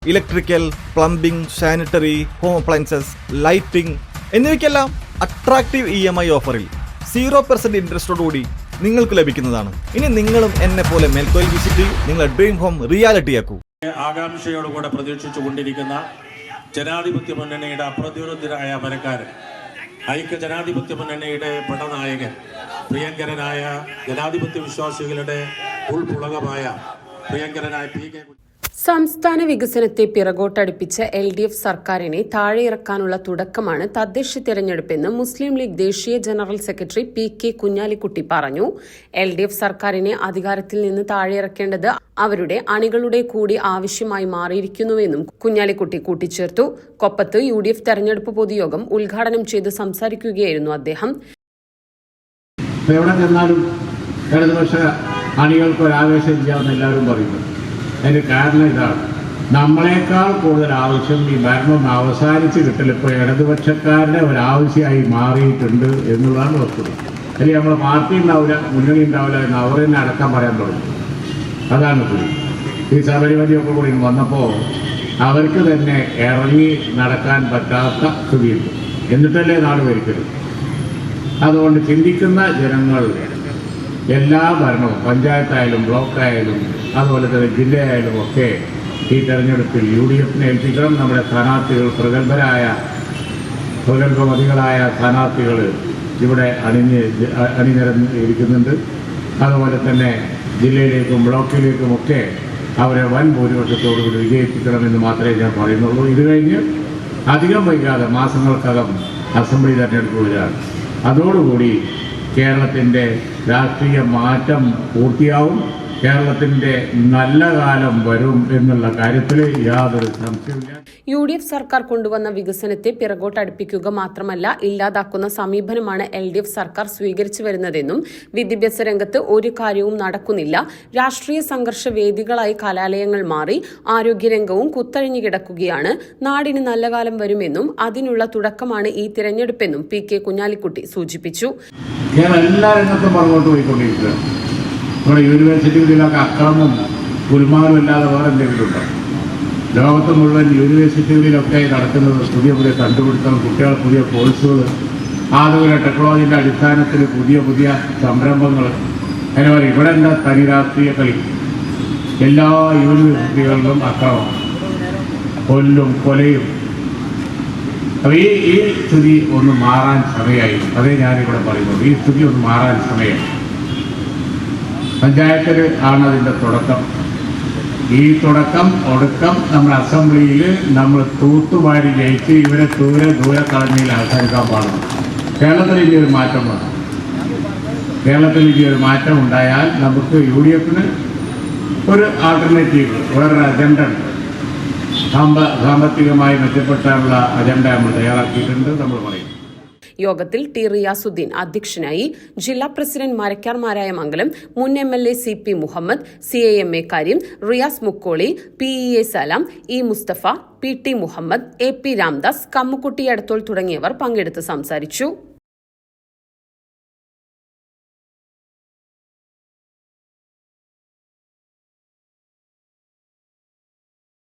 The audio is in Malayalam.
Electrical, plumbing, sanitary, home appliances, lighting എന്നിവയ്ക്കെല്ലാം അട്രാക്റ്റീവ് EMI ഓഫറിൽ 0% ഇൻട്രസ്റ്റോടുകൂടി നിങ്ങൾക്ക് ലഭിക്കുന്നതാണ്. ഇനി നിങ്ങളും എന്നെ പോലെ മെൽക്കോയിൽ വിസിറ്റ് ചെയ്യൂ, നിങ്ങളുടെ ഡ്രീം ഹോം റിയാലിറ്റിയാക്കൂ. ആകാംക്ഷയോടുകൂടെ പ്രതീക്ഷിച്ചുകൊണ്ടിരിക്കുന്ന ജനാധിപത്യ മുന്നണിയുടെ അപ്രതിരോധരായ അമരക്കാരൻ, ഐക്യ ജനാധിപത്യ മുന്നണിയുടെ പടനായകൻ, പ്രിയങ്കരനായ ജനാധിപത്യ വിശ്വാസികളുടെ ഉൾപുളകമായ പ്രിയങ്കരനായ PK സംസ്ഥാന വികസനത്തെ പിറകോട്ടടുപ്പിച്ച LDF സർക്കാരിനെ താഴെയിറക്കാനുള്ള തുടക്കമാണ് തദ്ദേശ തെരഞ്ഞെടുപ്പെന്ന് മുസ്ലിം ലീഗ് ദേശീയ ജനറൽ സെക്രട്ടറി PK കുഞ്ഞാലിക്കുട്ടി പറഞ്ഞു. LDF സർക്കാരിനെ അധികാരത്തിൽ നിന്ന് താഴെയിറക്കേണ്ടത് അവരുടെ അണികളുടെ കൂടി ആവശ്യമായി മാറിയിരിക്കുന്നുവെന്നും കുഞ്ഞാലിക്കുട്ടി കൂട്ടിച്ചേർത്തു. കൊപ്പത്ത് UDF തെരഞ്ഞെടുപ്പ് പൊതുയോഗം ഉദ്ഘാടനം ചെയ്ത് സംസാരിക്കുകയായിരുന്നു അദ്ദേഹം. എവിടെ ചെന്നാലും ഇടതുപക്ഷ അണികൾക്ക് ഒരാവേശം ഇല്ലാന്ന് എല്ലാവരും പറയുന്നു. അതിന് കാരണം ഇതാണ്, നമ്മളെക്കാൾ കൂടുതൽ ആവശ്യം ഈ ഭരണം അവസാനിച്ച് കിട്ടൽ ഇപ്പോൾ ഇടതുപക്ഷക്കാരുടെ ഒരാവശ്യമായി മാറിയിട്ടുണ്ട് എന്നുള്ളതാണ് വസ്തുത. അല്ലെങ്കിൽ നമ്മളെ പാർട്ടി ഉണ്ടാവില്ല, മുന്നണി ഉണ്ടാവില്ല എന്ന് അവർ തന്നെ അടക്കം പറയാൻ തുടങ്ങി. അതാണ് സ്ഥിതി. ഈ ശബരിമലയൊക്കെ കൂടി വന്നപ്പോൾ അവർക്ക് തന്നെ ഇറങ്ങി നടക്കാൻ പറ്റാത്ത സ്ഥിതിയുണ്ട്. എന്നിട്ടല്ലേ നാട് ഭരിക്കരുത്. അതുകൊണ്ട് ചിന്തിക്കുന്ന ജനങ്ങൾ എല്ലാ ഭരണവും, പഞ്ചായത്തായാലും ബ്ലോക്കായാലും അതുപോലെ തന്നെ ജില്ലയായാലും ഒക്കെ ഈ തെരഞ്ഞെടുപ്പിൽ UDFനെ ഏൽപ്പിക്കണം. നമ്മുടെ സ്ഥാനാർത്ഥികൾ പ്രഗത്ഭമതികളായ സ്ഥാനാർത്ഥികൾ ഇവിടെ അണിനിരന്നിരിക്കുന്നുണ്ട്. അതുപോലെ തന്നെ ജില്ലയിലേക്കും ബ്ലോക്കിലേക്കുമൊക്കെ അവരെ വൻ ഭൂരിപക്ഷത്തോടുകൂടി വിജയിപ്പിക്കണമെന്ന് മാത്രമേ ഞാൻ പറയുന്നുള്ളൂ. ഇത് കഴിഞ്ഞ് അധികം വൈകാതെ മാസങ്ങൾക്കകം അസംബ്ലി തെരഞ്ഞെടുപ്പ് വരികയാണ്. അതോടുകൂടി കേരളത്തിൻ്റെ രാഷ്ട്രീയ മാറ്റം പൂർത്തിയാവും. കേരളത്തിന്റെ നല്ല കാലം വരും എന്നുള്ള കാര്യത്തിൽ യാതൊരു സംശയമില്ല. UDF സർക്കാർ കൊണ്ടുവന്ന വികസനത്തെ പിറകോട്ടടുപ്പിക്കുക മാത്രമല്ല, ഇല്ലാതാക്കുന്ന സമീപനമാണ് LDF സർക്കാർ സ്വീകരിച്ചു വരുന്നതെന്നും വിദ്യാഭ്യാസ രംഗത്ത് ഒരു കാര്യവും നടക്കുന്നില്ല, രാഷ്ട്രീയ സംഘർഷ വേദികളായി കലാലയങ്ങൾ മാറി, ആരോഗ്യരംഗവും കുത്തഴിഞ്ഞു കിടക്കുകയാണ്, നാടിന് നല്ല കാലം വരുമെന്നും അതിനുള്ള തുടക്കമാണ് ഈ തിരഞ്ഞെടുപ്പെന്നും PK കുഞ്ഞാലിക്കുട്ടി സൂചിപ്പിച്ചു. എല്ലാ രംഗത്തും പുറകോട്ട് പോയിക്കൊണ്ടിരിക്കുക. നമ്മുടെ യൂണിവേഴ്സിറ്റികളിലൊക്കെ അക്രമവും കുൽമാനും അല്ലാതെ വേറെ എന്തെങ്കിലും ഉണ്ടോ? ലോകത്ത് മുഴുവൻ യൂണിവേഴ്സിറ്റികളിലൊക്കെ നടക്കുന്നത് പുതിയ പുതിയ കണ്ടുപിടുത്തം, കുട്ടികൾ പുതിയ കോഴ്സുകൾ, അതുപോലെ ടെക്നോളജിയുടെ അടിസ്ഥാനത്തിൽ പുതിയ സംരംഭങ്ങൾ. അതുപോലെ ഇവിടെ എന്താ തനി രാഷ്ട്രീയ കളി? എല്ലാ യൂണിവേഴ്സിറ്റികളിലും അക്രമം, കൊലയും. അപ്പോൾ ഈ സ്ഥിതി ഒന്ന് മാറാൻ സമയമായി. അതേ ഞാനിവിടെ പറയുന്നത്, ഈ സ്ഥിതി ഒന്ന് മാറാൻ സമയമായി. പഞ്ചായത്തിൽ ആണ് അതിൻ്റെ തുടക്കം. ഈ ഒടുക്കം നമ്മുടെ അസംബ്ലിയിൽ നമ്മൾ തൂത്തുവാരി ജയിച്ച് ഇവരെ ദൂരെ കളഞ്ഞിൽ അവസാനിക്കാൻ പാടുള്ളൂ. കേരളത്തിൽ ഇനിയൊരു മാറ്റം വേണം. കേരളത്തിൽ ഇനിയൊരു മാറ്റം ഉണ്ടായാൽ നമുക്ക് UDFന് ഒരു ആൾട്ടർനേറ്റീവ്, വേറൊരു അജണ്ട ഉണ്ട്. സാമ്പത്തികമായി മെച്ചപ്പെട്ടാനുള്ള അജണ്ട നമ്മൾ തയ്യാറാക്കിയിട്ടുണ്ട്. നമ്മൾ പറയും. യോഗത്തിൽ T റിയാസുദ്ദീൻ അധ്യക്ഷനായി. ജില്ലാ പ്രസിഡന്റ് മരക്കാർമാരായ മംഗലം മുൻ MLA CP മുഹമ്മദ്, CAMA കാര്യം റിയാസ് മുക്കോളി, PEA സലാം, E Mustafa, PT Muhammad, AP Ramdas, Kammukutty Edathol തുടങ്ങിയവർ പങ്കെടുത്ത് സംസാരിച്ചു.